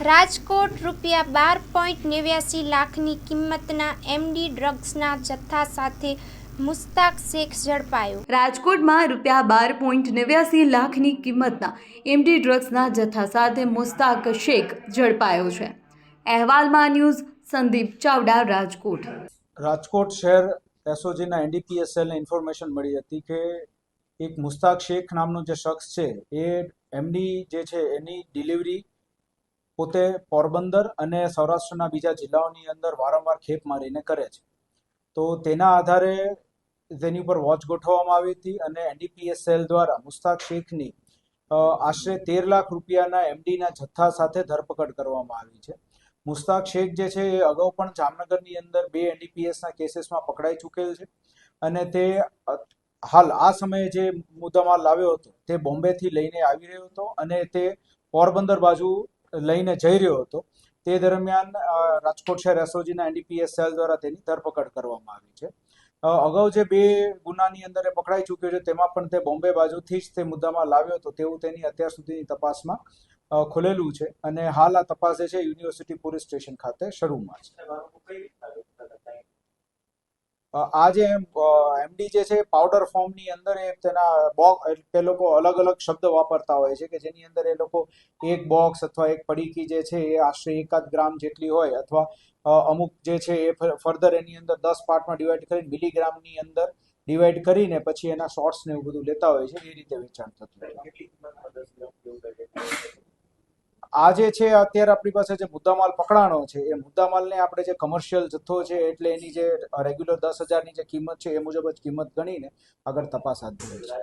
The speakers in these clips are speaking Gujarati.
રાજકોટ ₹12.89 લાખની કિંમતના એમડી ડ્રગ્સના જથ્થા સાથે મુસ્તાક શેખ ઝડપાયો। રાજકોટમાં ₹12.89 લાખની કિંમતના એમડી ડ્રગ્સના જથ્થા સાથે મુસ્તાક શેખ ઝડપાયો છે। અહેવાલમાં ન્યૂઝ સંદીપ ચાવડા, રાજકોટ। રાજકોટ શહેર એસઓજીના એનડીપીએસ સેલને ઇન્ફોર્મેશન મળી હતી કે એક મુસ્તાક શેખ નામનો જે શખ્સ છે એ એમડી જે છે એની ડિલિવરી પોતે પોરબંદર અને સૌરાષ્ટ્રના બીજા જિલ્લાઓની અંદર વારંવાર ખેપ મારીને કરે છે। તો તેના આધારે તેની ઉપર વોચ ગોઠવવામાં આવી હતી અને એનડીપીએસ સેલ દ્વારા મુસ્તાક શેખની આશરે 13 લાખ રૂપિયાના એમડીના જથ્થા સાથે ધરપકડ કરવામાં આવી છે। મુસ્તાક શેખ જે છે એ અગાઉ પણ જામનગરની અંદર 2 એનડીપીએસના કેસીસમાં પકડાઈ ચૂકેલ છે અને તે હાલ આ સમયે જે મુદ્દામાલ લાવ્યો હતો તે બોમ્બેથી લઈને આવી રહ્યો હતો અને તે પોરબંદર બાજુ લઈને જઈ રહ્યો હતો। તે દરમિયાન રાજકોટ શહેર એસઓજીના એનડીપીએસ સેલ દ્વારા તેની ધરપકડ કરવામાં આવી છે। અગાઉ જે 2 ગુનાની અંદર એ પકડાઈ ચૂક્યો છે તેમાં પણ તે બોમ્બે બાજુથી જ તે મુદ્દામાં લાવ્યો હતો તેવું તેની અત્યાર સુધીની તપાસમાં ખુલેલું છે અને હાલ આ તપાસ જે છે યુનિવર્સિટી પોલીસ સ્ટેશન ખાતે શરૂમાં છે। આ જે એમડી જે છે પાવડર ફોર્મની અંદર એ તેના એ લોકો અલગ અલગ શબ્દ વાપરતા હોય છે કે જેની અંદર એ લોકો એક બોક્સ અથવા એક પડીકી જે છે એ આશરે 1 ગ્રામ જેટલી હોય અથવા અમુક જે છે એ ફર્ધર એની અંદર 10 પાર્ટમાં ડિવાઈડ કરીને મિલીગ્રામની અંદર ડિવાઈડ કરીને પછી એના શોર્ટ્સ ને એવું બધું લેતા હોય છે। એ રીતે વેચાણ થતું હોય। આ જે છે અત્યારે આપણી પાસે જે મુદ્દામાલ પકડાણો છે એ મુદ્દામાલને આપણે જે કમર્શિયલ જથ્થો છે એટલે એની જે રેગ્યુલર 10,000ની જે કિંમત છે એ મુજબ જ કિંમત ગણીને આગળ તપાસ હાથ ધરી છે।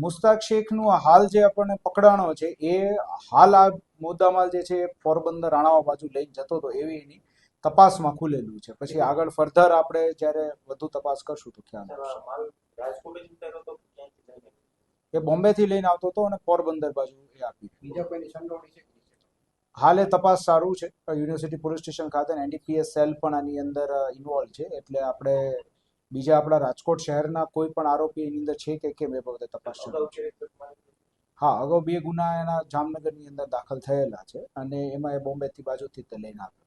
મુસ્તાક શેખનું હાલ જે આપણને પકડાણો છે એ હાલ આ મુદ્દામાલ જે છે એ પોરબંદર રાણાવા બાજુ લઈને જતો હતો એવી એની તપાસમાં ખુલેલું છે। પછી આગળ ફર્ધર આપણે જ્યારે વધુ તપાસ કરશું તો ખ્યાલ આવશે। એ બોમ્બેથી લઈને આવતો હતો અને પોરબંદર બાજુ એ આપી। બીજા કોઈની સંડોવણી છે? હાલ એ તપાસ ચાલુ છે। યુનિવર્સિટી પોલીસ સ્ટેશન ખાતે એનડીપીએસ સેલ પણ આની અંદર ઇન્વોલ્વ છે એટલે આપણે બીજા આપણા રાજકોટ શહેરના કોઈ પણ આરોપી એની અંદર છે કે કેમ એ બાબતે તપાસ ચાલુ છે। હા, અગાઉ 2 ગુના એના જામનગરની અંદર દાખલ થયેલા છે અને એમાં એ બોમ્બેથી બાજુથી તે લઈને આવ્યો।